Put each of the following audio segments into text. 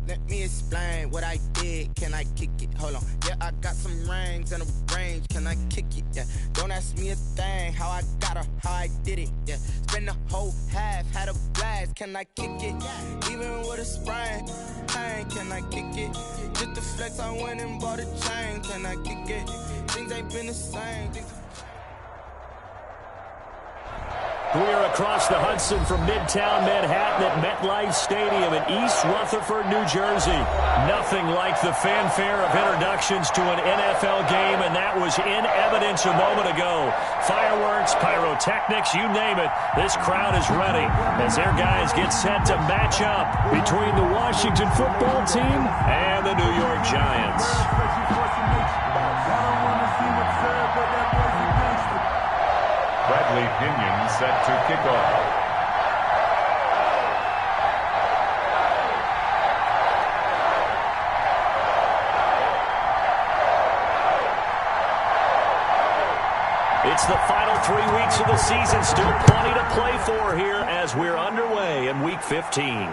Let me explain what I did. Can I kick it? Hold on. Yeah, I got some rings and a range. Can I kick it? Yeah. Don't ask me a thing. How I got her, how I did it. Yeah. Spend the whole half, had a blast. Can I kick it? Even with a sprain. Pain, can I kick it? Just the flex, I went and bought a chain. Can I kick it? Things ain't been the same. We're across the Hudson from Midtown Manhattan at MetLife Stadium in East Rutherford, New Jersey. Nothing like the fanfare of introductions to an NFL game, and that was in evidence a moment ago. Fireworks, pyrotechnics, you name it. This crowd is ready as their guys get set to match up between the Washington football team and the New York Giants. Bradley Pinion set to kick off. It's the final 3 weeks of the season. Still plenty to play for here as we're underway in Week 15.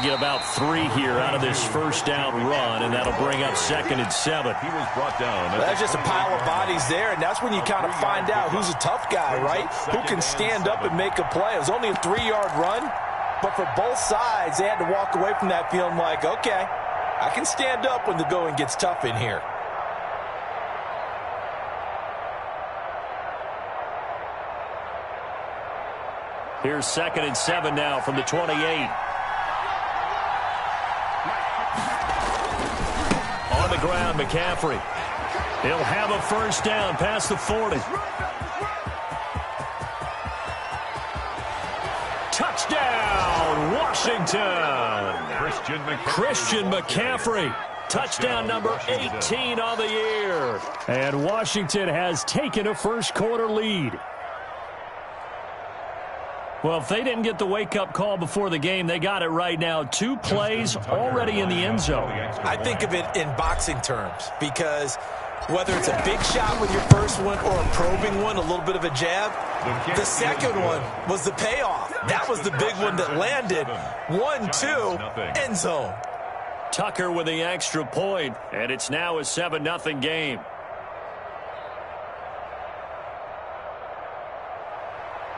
Get about 3 here out of this first down run, and that'll bring up 2nd and 7. He was brought down. That's just a pile of bodies there, and that's when you kind of find out who's a tough guy, right? Who can stand up and make a play. It was only a 3-yard run, but for both sides, they had to walk away from that feeling like, okay, I can stand up when the going gets tough in here. Here's 2nd and 7 now from the 28. On the ground, McCaffrey. He'll have a first down past the 40. Touchdown, Washington. Christian McCaffrey. Touchdown number 18 on the year. And Washington has taken a first-quarter lead. Well, if they didn't get the wake-up call before the game, they got it right now. 2 plays already in the end zone. I think of it in boxing terms because whether it's a big shot with your first one or a probing one, a little bit of a jab, the second one was the payoff. That was the big one that landed. 1-2, end zone. Tucker with the extra point, and it's now a 7-0 game.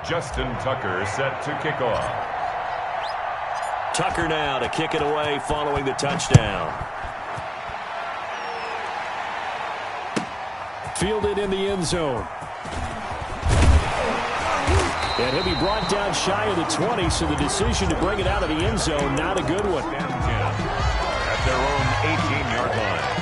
Justin Tucker set to kick off. Tucker now to kick it away following the touchdown. Fielded in the end zone. And he'll be brought down shy of the 20, so the decision to bring it out of the end zone, not a good one. At their own 18-yard line.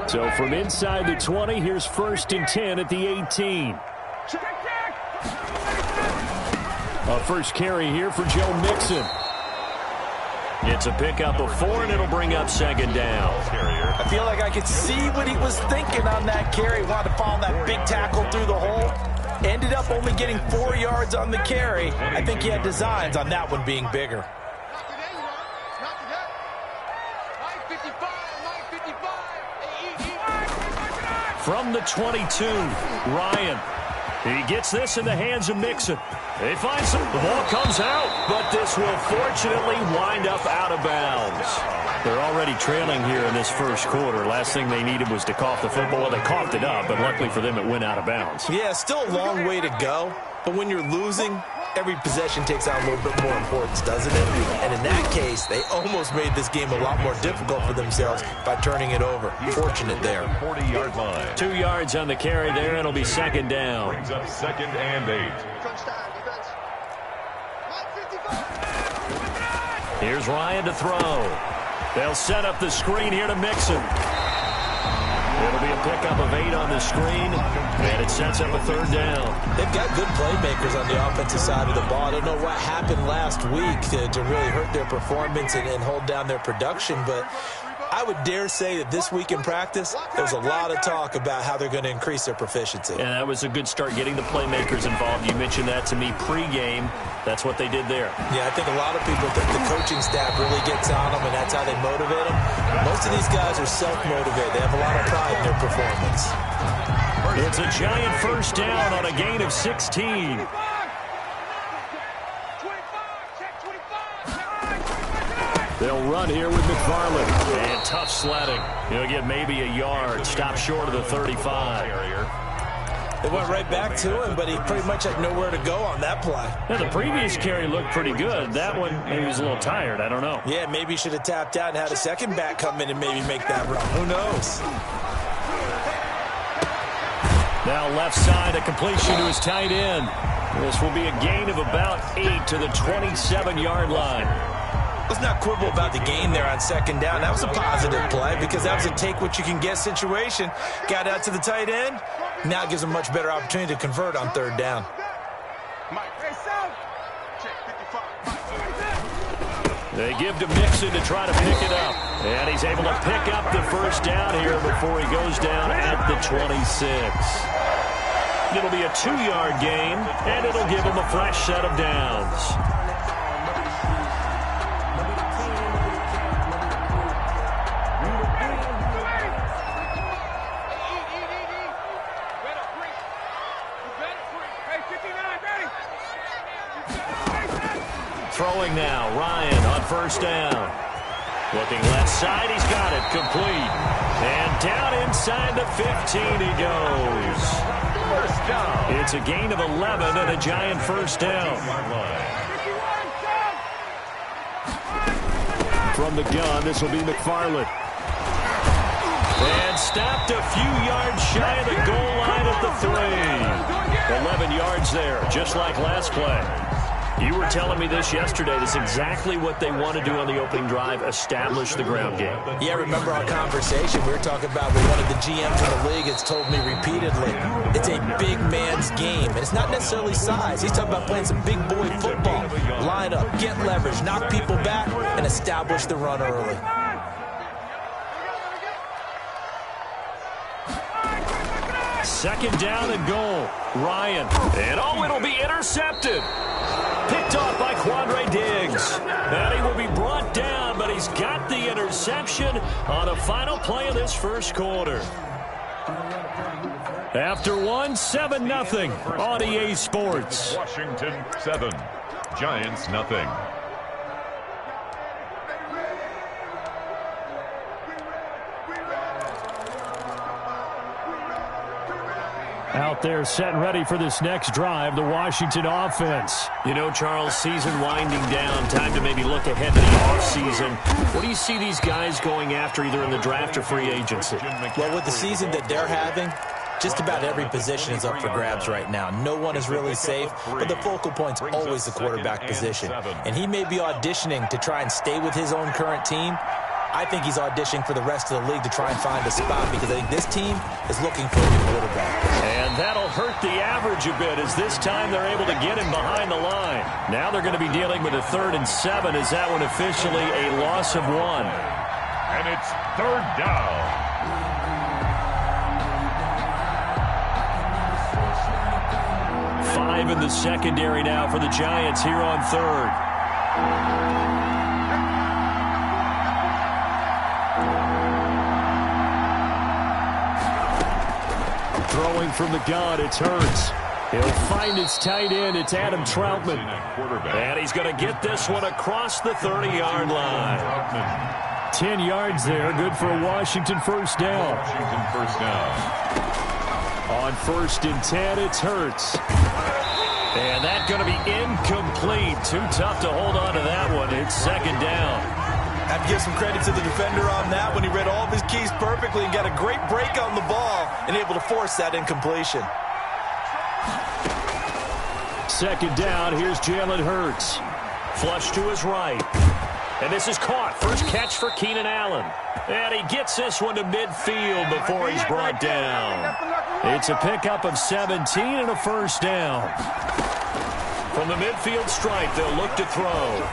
So from inside the 20, here's 1st and 10 at the 18. A first carry here for Joe Mixon. It's a pickup of 4, and it'll bring up 2nd down. I feel like I could see what he was thinking on that carry. Wanted to follow that big tackle through the hole. Ended up only getting 4 yards on the carry. I think he had designs on that one being bigger. From the 22, Ryan. He gets this in the hands of Mixon. They find some. The ball comes out, but this will fortunately wind up out of bounds. They're already trailing here in this first quarter. Last thing they needed was to cough the football. Well, they coughed it up, but luckily for them, it went out of bounds. Yeah, still a long way to go, but when you're losing, every possession takes on a little bit more importance, doesn't it? And in that case, they almost made this game a lot more difficult for themselves by turning it over. Fortunate there. 40-yard line. 2 yards on the carry there. It'll be 2nd down. Brings up 2nd and 8. Here's Ryan to throw. They'll set up the screen here to Mixon. It'll be a pickup of 8 on the screen, and it sets up a 3rd down. They've got good playmakers on the offensive side of the ball. I don't know what happened last week to really hurt their performance and hold down their production, but I would dare say that this week in practice, there was a lot of talk about how they're going to increase their proficiency. And that was a good start getting the playmakers involved. You mentioned that to me pregame. That's what they did there. Yeah, I think a lot of people think the coaching staff really gets on them, and that's how they motivate them. Most of these guys are self-motivated. They have a lot of pride in their performance. It's a Giant 1st down on a gain of 16. They'll run here with McFarland. And tough sledding. He'll get maybe a yard. Stop short of the 35. They went right back to him, but he pretty much had nowhere to go on that play. Yeah, the previous carry looked pretty good. That one, maybe he was a little tired. I don't know. Yeah, maybe he should have tapped out and had a second back come in and maybe make that run. Who knows? Now left side, a completion to his tight end. This will be a gain of about 8 to the 27-yard line. Let's not quibble about the gain there on 2nd down. That was a positive play because that was a take-what-you-can-get situation. Got out to the tight end. Now it gives him a much better opportunity to convert on 3rd down. They give to Mixon to try to pick it up. And he's able to pick up the 1st down here before he goes down at the 26. It'll be a 2-yard gain, and it'll give him a fresh set of downs. Throwing now, Ryan on 1st down. Looking left side, he's got it, complete. And down inside the 15 he goes. 1st down. It's a gain of 11 and a Giant 1st down. From the gun, this will be McFarland. And stopped a few yards shy of the goal line at the 3. 11 yards there, just like last play. You were telling me this yesterday. This is exactly what they want to do on the opening drive, establish the ground game. Yeah, remember our conversation. We were talking about one of the GMs in the league has told me repeatedly, it's a big man's game. And it's not necessarily size. He's talking about playing some big boy football. Line up, get leverage, knock people back, and establish the run early. Second down and goal. Ryan. And it'll be intercepted. Picked off by Quandre Diggs. And he will be brought down, but he's got the interception on a final play of this 1st quarter. After 7-0 on EA Sports. Washington 7, Giants 0. Out there set and ready for this next drive, the Washington offense. You know, Charles, season winding down, time to maybe look ahead to the offseason. What do you see these guys going after either in the draft or free agency? Well, with the season that they're having, just about every position is up for grabs right now. No one is really safe, but the focal point's always the quarterback position. And he may be auditioning to try and stay with his own current team. I think he's auditioning for the rest of the league to try and find a spot because I think this team is looking for a new quarterback. And that'll hurt the average a bit as this time they're able to get him behind the line. Now they're going to be dealing with a 3rd and 7 as that one officially a loss of 1. And it's 3rd down. Five in the secondary now for the Giants here on 3rd. Throwing from the gun, it's Hurts. He'll find his tight end. It's Adam Troutman. And he's going to get this one across the 30-yard line. 10 yards there. Good for a Washington 1st down. Washington 1st down. On 1st and 10, it's Hurts. And that's going to be incomplete. Too tough to hold on to that one. It's 2nd down. I have to give some credit to the defender on that when he read all of his keys perfectly and got a great break on the ball and able to force that incompletion. 2nd down, here's Jalen Hurts. Flush to his right. And this is caught. First catch for Keenan Allen. And he gets this one to midfield before he's brought down. It's a pickup of 17 and a first down. From the midfield stripe, they'll look to throw.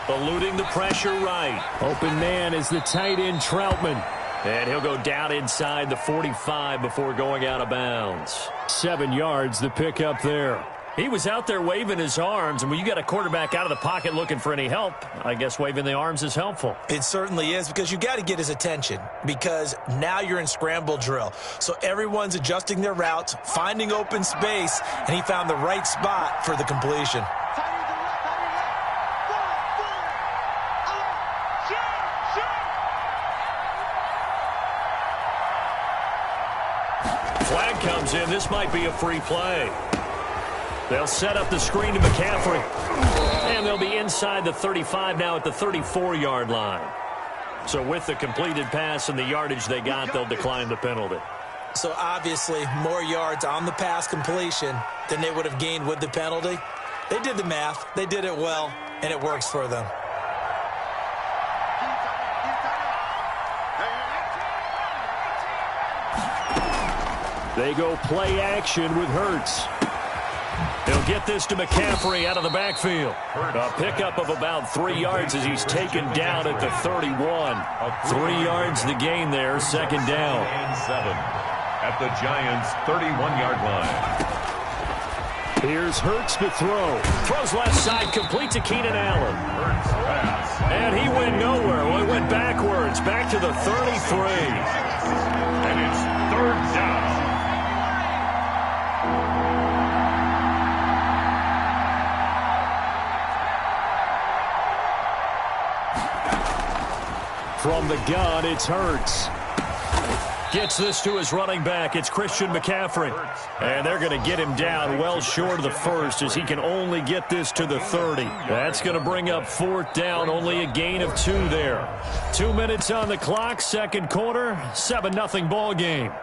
Eluding the pressure right. Open man is the tight end Troutman. And he'll go down inside the 45 before going out of bounds. 7 yards, the pickup there. He was out there waving his arms, and when you got a quarterback out of the pocket looking for any help, I guess waving the arms is helpful. It certainly is, because you got to get his attention, because now you're in scramble drill. So everyone's adjusting their routes, finding open space, and he found the right spot for the completion. Flag comes in. This might be a free play. They'll set up the screen to McCaffrey. And they'll be inside the 35 now at the 34-yard line. So with the completed pass and the yardage they got, they'll decline the penalty. So obviously more yards on the pass completion than they would have gained with the penalty. They did the math. They did it well, and it works for them. They go play action with Hurts. They'll get this to McCaffrey out of the backfield. A pickup of about 3 yards as he's taken down at the 31. 3 yards the gain there, second down. And 7 at the Giants' 31-yard line. Here's Hurts to throw. Throws left side, complete to Keenan Allen. Hurts pass. And he went nowhere. Well, he went backwards, back to the 33. And it's third down. From the gun, it's Hurts. Gets this to his running back. It's Christian McCaffrey. And they're going to get him down well short of the first as he can only get this to the 30. That's going to bring up fourth down. Only a gain of 2 there. 2 minutes on the clock, second quarter, 7-0 ball game.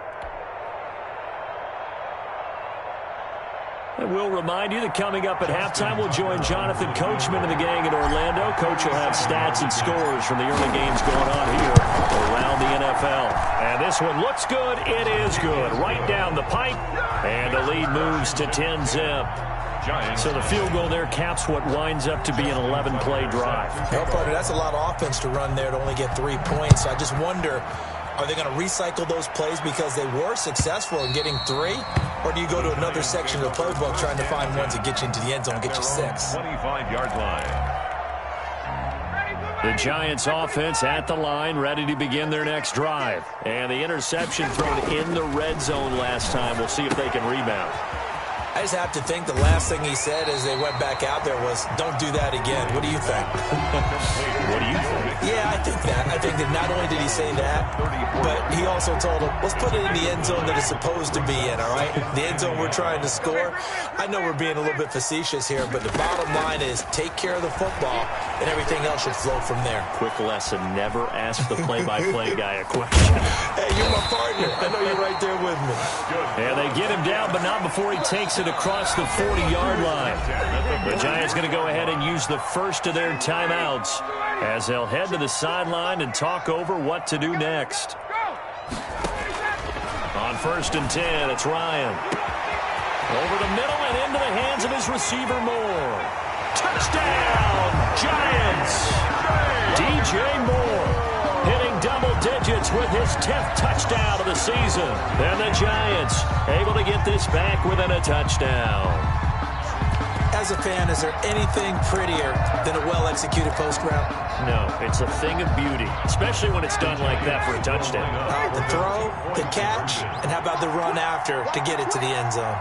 And we'll remind you that coming up at halftime, we'll join Jonathan Coachman and the gang in Orlando. Coach will have stats and scores from the early games going on here around the NFL. And this one looks good. It is good. Right down the pipe. And the lead moves to 10-zip. So the field goal there caps what winds up to be an 11-play drive. Well, partner, that's a lot of offense to run there to only get 3 points. So I just wonder, are they going to recycle those plays because they were successful in getting 3? Or do you go to another section of the playbook trying to find ones that get you into the end zone and get you 6? 25-yard line. The Giants offense at the line, ready to begin their next drive. And the interception thrown in the red zone last time. We'll see if they can rebound. I just have to think the last thing he said as they went back out there was, don't do that again. What do you think? What do you think? Yeah, I think that. I think that not only did he say that, but he also told him, let's put it in the end zone that it's supposed to be in, all right? The end zone we're trying to score. I know we're being a little bit facetious here, but the bottom line is take care of the football, and everything else should flow from there. Quick lesson, never ask the play-by-play guy a question. Hey, you're my partner. I know you're right there with me. And they get him down, but not before he takes it across the 40-yard line. The Giants going to go ahead and use the first of their timeouts as they'll head to the sideline and talk over what to do next. On 1st and 10, it's Ryan. Over the middle and into the hands of his receiver, Moore. Touchdown, Giants! DJ Moore hitting double digits with his 10th touchdown of the season. And the Giants able to get this back within a touchdown. As a fan, is there anything prettier than a well-executed post route? No, it's a thing of beauty, especially when it's done like that for a touchdown. The throw, the catch, and how about the run after to get it to the end zone?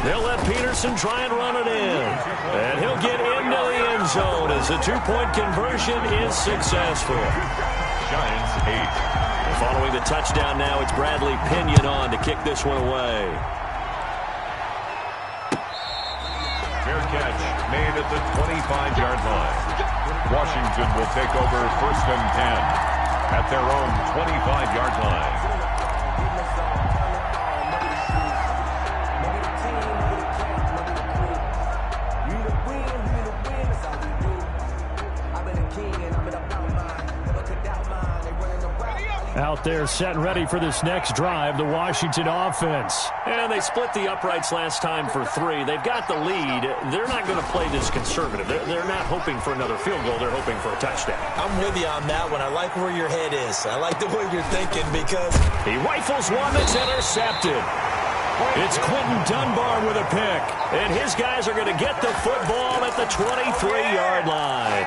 They'll let Peterson try and run it in. And he'll get into the end zone as the two-point conversion is successful. Giants 8. Following the touchdown now, it's Bradley Pinion on to kick this one away. Fair catch made at the 25-yard line. Washington will take over 1st and 10 at their own 25-yard line. Out there set and ready for this next drive, the Washington offense. And they split the uprights last time for 3. They've got the lead. They're not going to play this conservative. They're not hoping for another field goal. They're hoping for a touchdown. I'm with you on that one. I like where your head is. I like the way you're thinking because he rifles one that's intercepted. It's Quentin Dunbar with a pick. And his guys are going to get the football at the 23-yard line.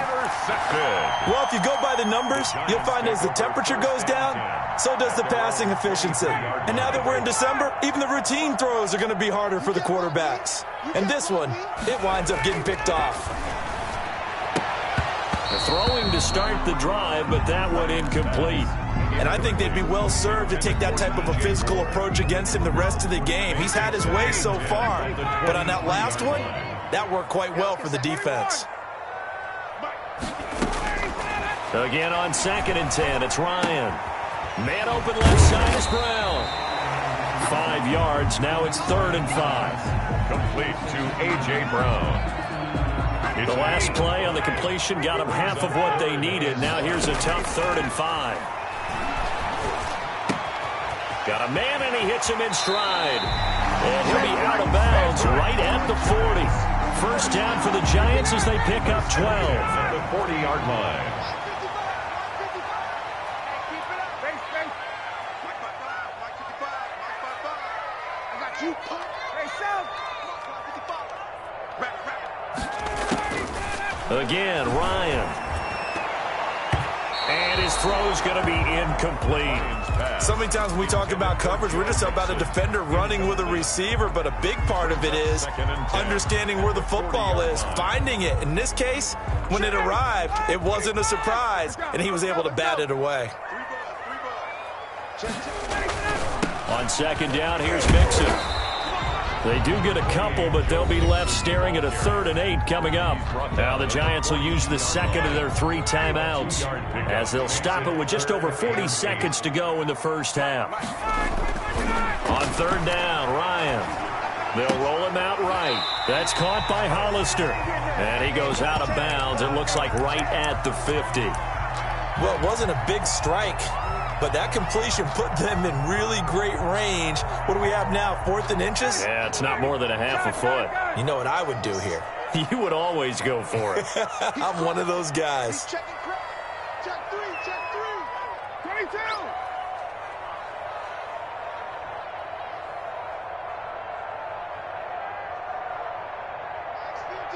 Well, if you go by the numbers, you'll find as the temperature goes down, so does the passing efficiency. And now that we're in December, even the routine throws are going to be harder for the quarterbacks. And this one, it winds up getting picked off. The throwing to start the drive, but that one incomplete. And I think they'd be well served to take that type of a physical approach against him the rest of the game. He's had his way so far, but on that last one, that worked quite well for the defense. Again on 2nd and 10, it's Ryan. Man open left side is Brown. 5 yards, now it's 3rd and 5. Complete to A.J. Brown. The last play on the completion got them half of what they needed. Now here's a tough 3rd and 5. Got a man, and he hits him in stride. And he'll be out of bounds right at the 40. First down for the Giants as they pick up 12. At the 40-yard line. Again, Ryan. And his throw's going to be incomplete. So many times when we talk about coverage, we're just about a defender running with a receiver, but a big part of it is understanding where the football is, finding it. In this case, when it arrived, it wasn't a surprise, and he was able to bat it away. On 2nd down, here's Mixon. They do get a couple, but they'll be left staring at a 3rd and 8 coming up. Now the Giants will use the second of their 3 timeouts as they'll stop it with just over 40 seconds to go in the first half. On 3rd down, Ryan. They'll roll him out right. That's caught by Hollister. And he goes out of bounds. It looks like right at the 50. Well, it wasn't a big strike, but that completion put them in really great range. What do we have now, 4th and inches? Yeah, it's not more than a half a foot. You know what I would do here? You would always go for it. I'm one of those guys. Check 3, 22.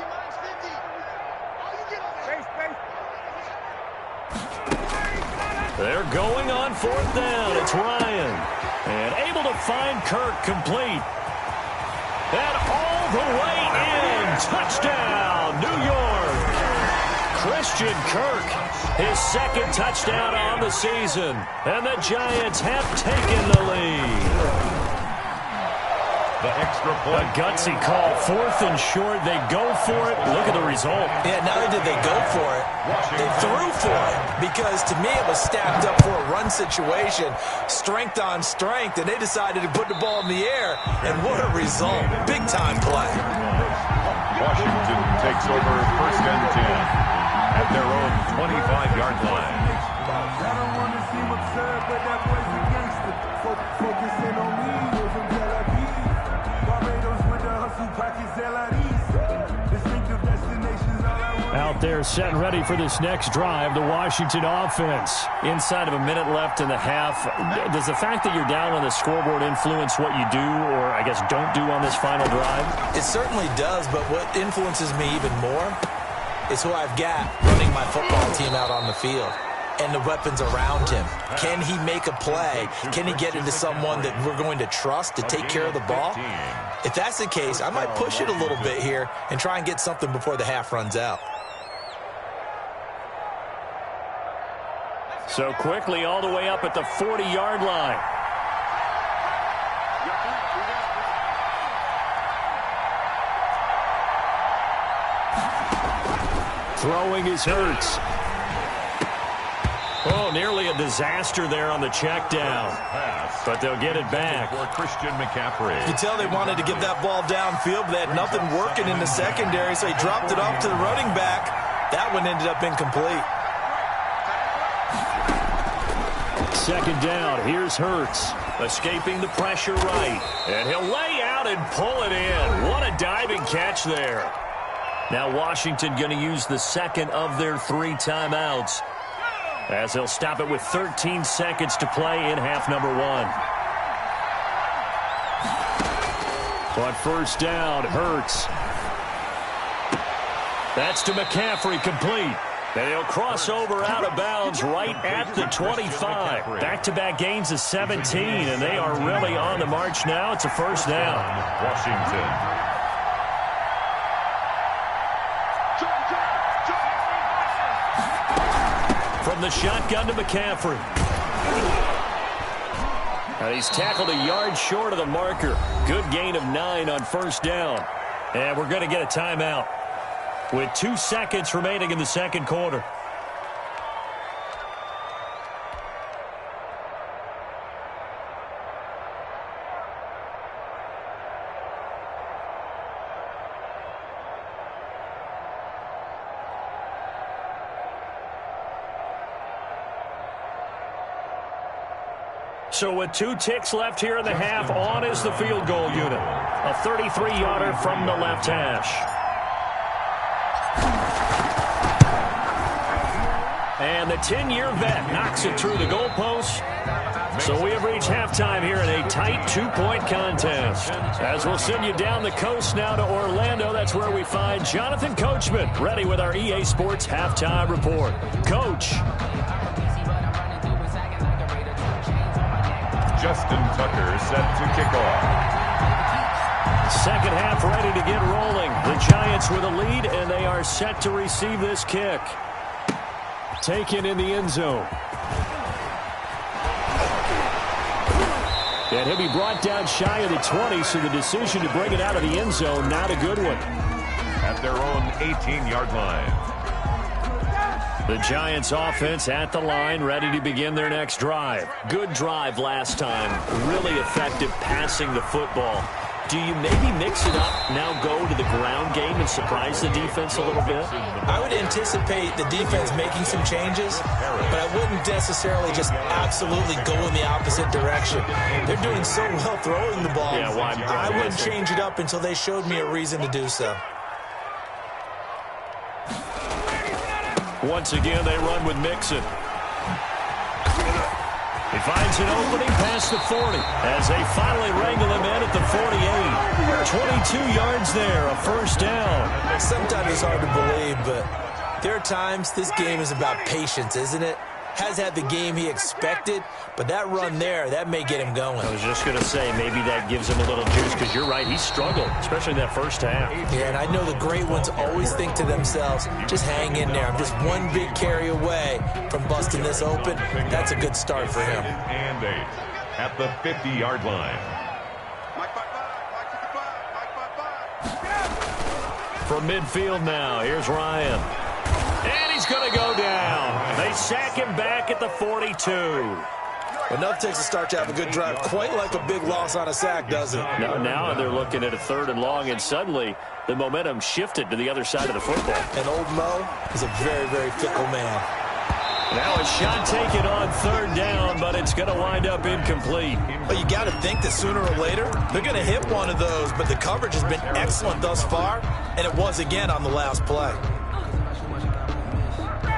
Max 50. All you get is They're going on 4th down. It's Ryan. And able to find Kirk complete. And all the way in. Touchdown, New York. Christian Kirk, his 2nd touchdown on the season. And the Giants have taken the lead. The extra point. A gutsy call. 4th and short. They go for it. Look at the result. Yeah, not only did they go for it, they threw for it. Because to me, it was stacked up for a run situation. Strength on strength. And they decided to put the ball in the air. And what a result. Big time play. Washington takes over 1st and 10 at their own 25-yard line. I don't want to seem absurd, but that boy's a gangster. Focusing on me, those from Tel Aviv. Barbados with the hustle pockets, LREs. Distinctive destinations, all I want. Out there set and ready for this next drive, the Washington offense. Inside of a minute left in the half, does the fact that you're down on the scoreboard influence what you do or, I guess, don't do on this final drive? It certainly does, but what influences me even more is who I've got running my football team out on the field and the weapons around him. Can he make a play? Can he get into someone that we're going to trust to take care of the ball? If that's the case, I might push it a little bit here and try and get something before the half runs out. So quickly all the way up at the 40-yard line. Throwing is Hurts. Oh, nearly a disaster there on the check down. But they'll get it back. For Christian McCaffrey. You tell they wanted to get that ball downfield, but they had nothing working in the secondary, so he dropped it off to the running back. That one ended up incomplete. second down. Here's Hurts. Escaping the pressure right. And he'll lay out and pull it in. What a diving catch there. Now Washington going to use the second of their 3 timeouts, as they'll stop it with 13 seconds to play in half number 1. On first down, Hurts. That's to McCaffrey, complete. And he'll cross over out of bounds right at the 25. Back-to-back gains of 17, and they are really on the march now. It's a first down. Washington. From the shotgun to McCaffrey. And he's tackled a yard short of the marker. Good gain of 9 on first down. And we're going to get a timeout with 2 seconds remaining in the second quarter. So with 2 ticks left here in the half, on is the field goal unit. A 33-yarder from the left hash. And the 10-year vet knocks it through the goalpost. So we have reached halftime here in a tight 2-point contest. As we'll send you down the coast now to Orlando, that's where we find Jonathan Coachman, ready with our EA Sports halftime report. Coach. Justin Tucker set to kick off. Second half ready to get rolling. The Giants with a lead, and they are set to receive this kick. Taken in the end zone. And he'll be brought down shy of the 20, so the decision to bring it out of the end zone, not a good one. At their own 18-yard line. The Giants offense at the line, ready to begin their next drive. Good drive last time. Really effective passing the football. Do you maybe mix it up, now go to the ground game and surprise the defense a little bit? I would anticipate the defense making some changes, but I wouldn't necessarily just absolutely go in the opposite direction. They're doing so well throwing the ball. Yeah, well, I wouldn't change it up until they showed me a reason to do so. Once again, they run with Mixon. He finds an opening past the 40 as they finally wrangle him in at the 48. 22 yards there, a first down. Sometimes it's hard to believe, but there are times this game is about patience, isn't it? Has had the game he expected, but that run there, that may get him going. I was just going to say, maybe that gives him a little juice, because you're right, he struggled, especially in that first half. Yeah, and I know the great ones always think to themselves, just hang in there. I'm just one big carry away from busting this open. That's a good start for him. And 8 at the 50-yard line. From midfield now, here's Ryan. And he's going to go down. They sack him back at the 42. Enough takes a start to have a good drive. Quite like a big loss on a sack, doesn't it? Now they're looking at a 3rd and long, and suddenly the momentum shifted to the other side of the football. And old Mo is a very, very fickle man. Now a shot taken on 3rd down, but it's going to wind up incomplete. Well, you got to think that sooner or later they're going to hit one of those, but the coverage has been excellent thus far, and it was again on the last play.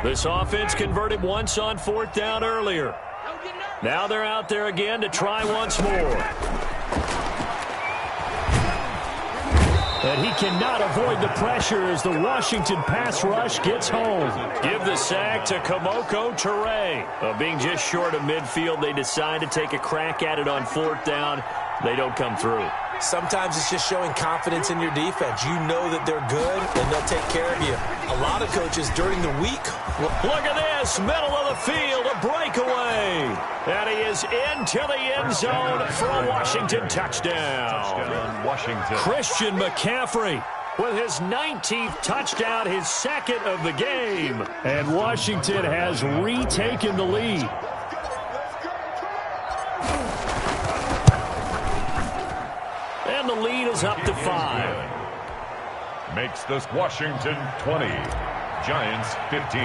This offense converted once on 4th down earlier. Now they're out there again to try once more. And he cannot avoid the pressure as the Washington pass rush gets home. Give the sack to Kemoko Turay. Being just short of midfield, they decide to take a crack at it on 4th down. They don't come through. Sometimes it's just showing confidence in your defense. You know that they're good, and they'll take care of you. A lot of coaches during the week. Look at this, middle of the field, a breakaway. And he is into the end zone for a Washington touchdown. Washington. Christian McCaffrey with his 19th touchdown, his 2nd of the game. And Washington has retaken the lead. And the lead is up to 5. Makes this Washington 20. Giants 15.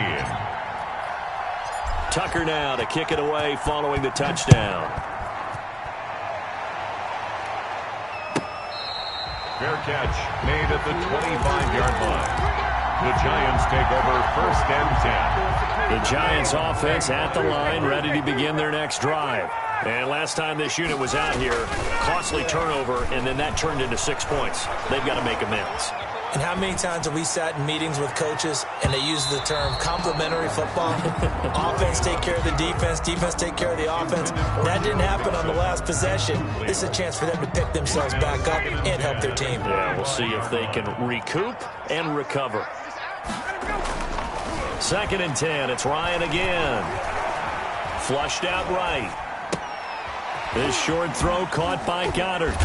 Tucker now to kick it away following the touchdown. Fair catch made at the 25-yard line. The Giants take over 1st and 10. The Giants offense at the line, ready to begin their next drive. And last time this unit was out here, costly turnover, and then that turned into 6 points. They've got to make amends. And how many times have we sat in meetings with coaches and they use the term complementary football? Offense take care of the defense, defense take care of the offense. That didn't happen on the last possession. This is a chance for them to pick themselves back up and help their team. Yeah, we'll see if they can recoup and recover. 2nd and 10, it's Ryan again. Flushed out right. This short throw caught by Goddard.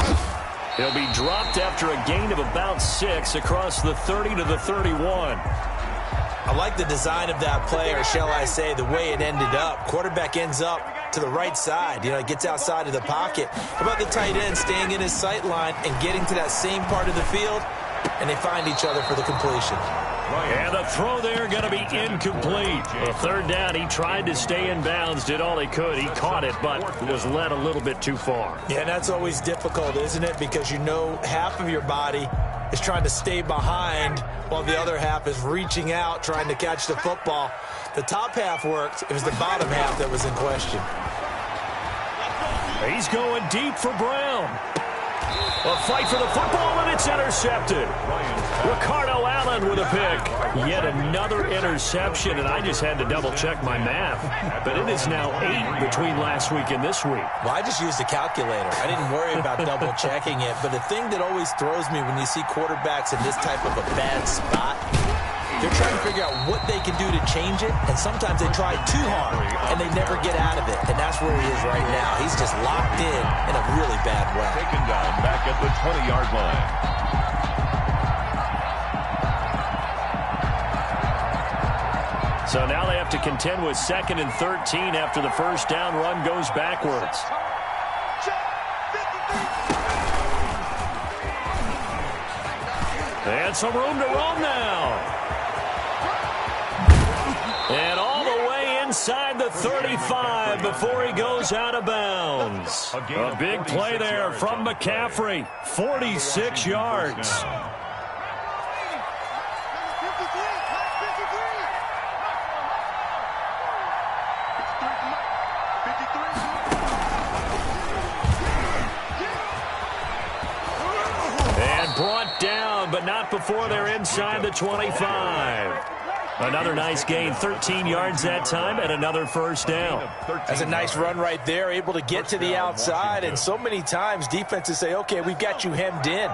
He'll be dropped after a gain of about 6 across the 30 to the 31. I like the design of that play, or shall I say the way it ended up. Quarterback ends up to the right side. You know, it gets outside of the pocket. How about the tight end staying in his sight line and getting to that same part of the field, and they find each other for the completion. And the throw there going to be incomplete. The 3rd down, he tried to stay in bounds, did all he could. He caught it, but was led a little bit too far. Yeah, and that's always difficult, isn't it? Because you know half of your body is trying to stay behind while the other half is reaching out, trying to catch the football. The top half worked. It was the bottom half that was in question. He's going deep for Brown. A fight for the football, and it's intercepted. Ricardo Allen with a pick. Yet another interception, and I just had to double-check my math. But it is now 8 between last week and this week. Well, I just used a calculator. I didn't worry about double-checking it. But the thing that always throws me when you see quarterbacks in this type of a bad spot, they're trying to figure out what they can do to change it, and sometimes they try too hard, and they never get out of it. And that's where he is right now. He's just locked in a really bad way. Taken down back at the 20-yard line. So now they have to contend with 2nd and 13 after the first down run goes backwards. And some room to roam now. And all the way inside the 35 before he goes out of bounds. A big play there from McCaffrey. 46 yards. And brought down, but not before they're inside the 25. Another nice gain, 13 yards that time, and another first down. That's a nice run right there, able to get to the outside. And so many times defenses say, okay, we've got you hemmed in.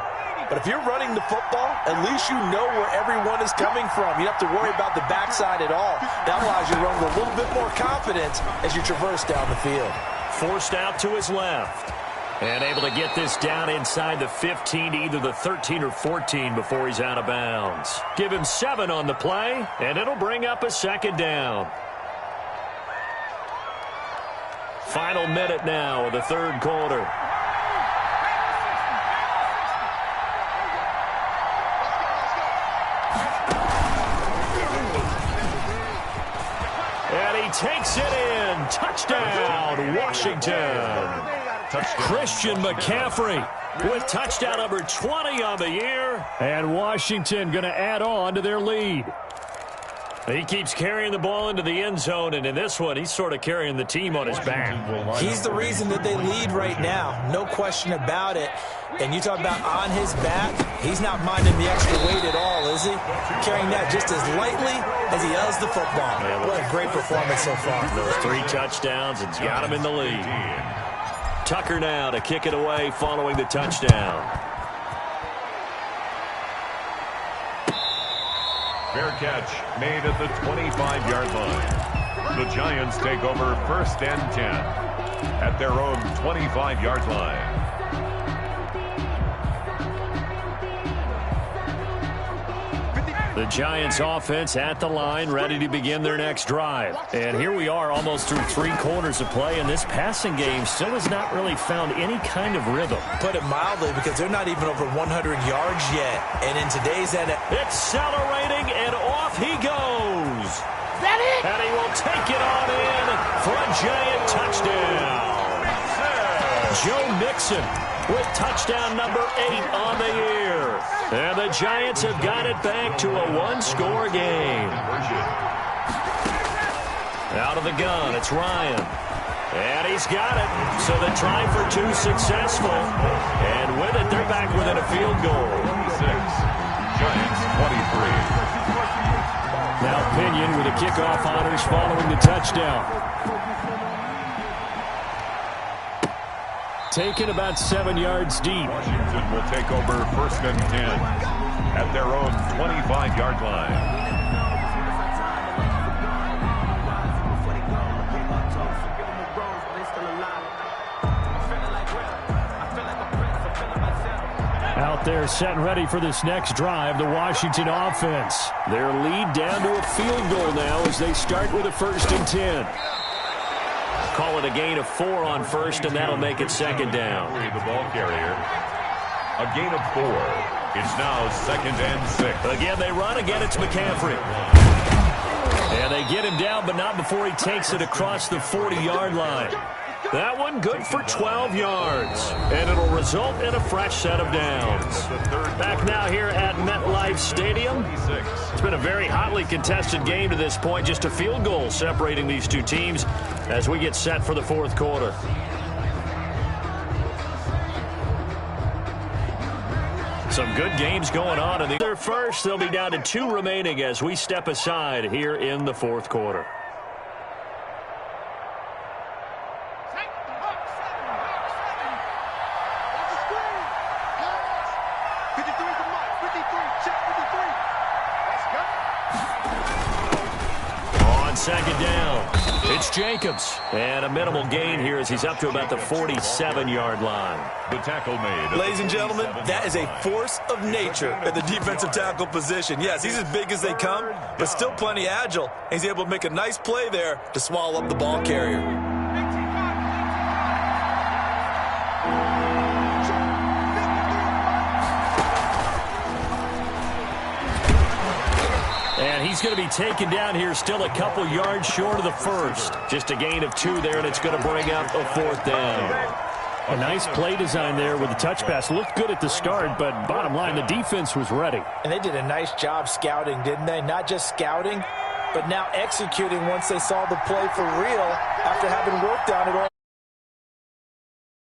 But if you're running the football, at least you know where everyone is coming from. You don't have to worry about the backside at all. That allows you to run with a little bit more confidence as you traverse down the field. Forced out to his left. And able to get this down inside the 15 to either the 13 or 14 before he's out of bounds. Give him 7 on the play, and it'll bring up a 2nd down. Final minute now of the 3rd quarter. And he takes it in. Touchdown, Washington. Christian McCaffrey with touchdown number 20 on the year. And Washington going to add on to their lead. He keeps carrying the ball into the end zone, and in this one, he's sort of carrying the team on his back. He's the reason that they lead right now. No question about it. And you talk about on his back, he's not minding the extra weight at all, is he? Carrying that just as lightly as he does the football. What a great performance so far. Those 3 touchdowns, it's got him in the lead. Tucker now to kick it away following the touchdown. Fair catch made at the 25-yard line. The Giants take over 1st and 10 at their own 25-yard line. The Giants offense at the line, ready to begin their next drive. And here we are almost through 3 quarters of play, and this passing game still has not really found any kind of rhythm. Put it mildly, because they're not even over 100 yards yet. And in today's NFL, accelerating, and off he goes. Is that it? And he will take it on in Giant touchdown. Joe Mixon with touchdown number 8 on the year. And the Giants have got it back to a one-score game. Out of the gun, it's Ryan. And he's got it. So the try for 2 successful. And with it, they're back within a field goal. 26. Giants 23. Now Pinion with the kickoff honors following the touchdown. Taken about 7 yards deep. Washington will take over 1st and 10 at their own 25-yard line. Out there set and ready for this next drive, the Washington offense. Their lead down to a field goal now as they start with a 1st and 10. Call it a gain of 4 on 1st, and that'll make it 2nd down. The ball carrier. A gain of 4. It's now 2nd and 6. Again, they run. Again, it's McCaffrey. And they get him down, but not before he takes it across the 40-yard line. That one good for 12 yards. And it'll result in a fresh set of downs. Back now here at MetLife Stadium. It's been a very hotly contested game to this point. Just a field goal separating these two teams as we get set for the 4th quarter. Some good games going on. In the first, they'll be down to 2 remaining as we step aside here in the 4th quarter. On 2nd down, it's Jacobs. And a minimal gain here as he's up to about the 47-yard line. The tackle made. Ladies and gentlemen, that is a force of nature at the defensive tackle position. Yes, he's as big as they come, but still plenty agile. He's able to make a nice play there to swallow up the ball carrier. And he's going to be taken down here still a couple yards short of the 1st. Just a gain of 2 there, and it's going to bring up a 4th down. A nice play design there with the touch pass. Looked good at the start, but bottom line, the defense was ready. And they did a nice job scouting, didn't they? Not just scouting, but now executing once they saw the play for real after having worked on it all.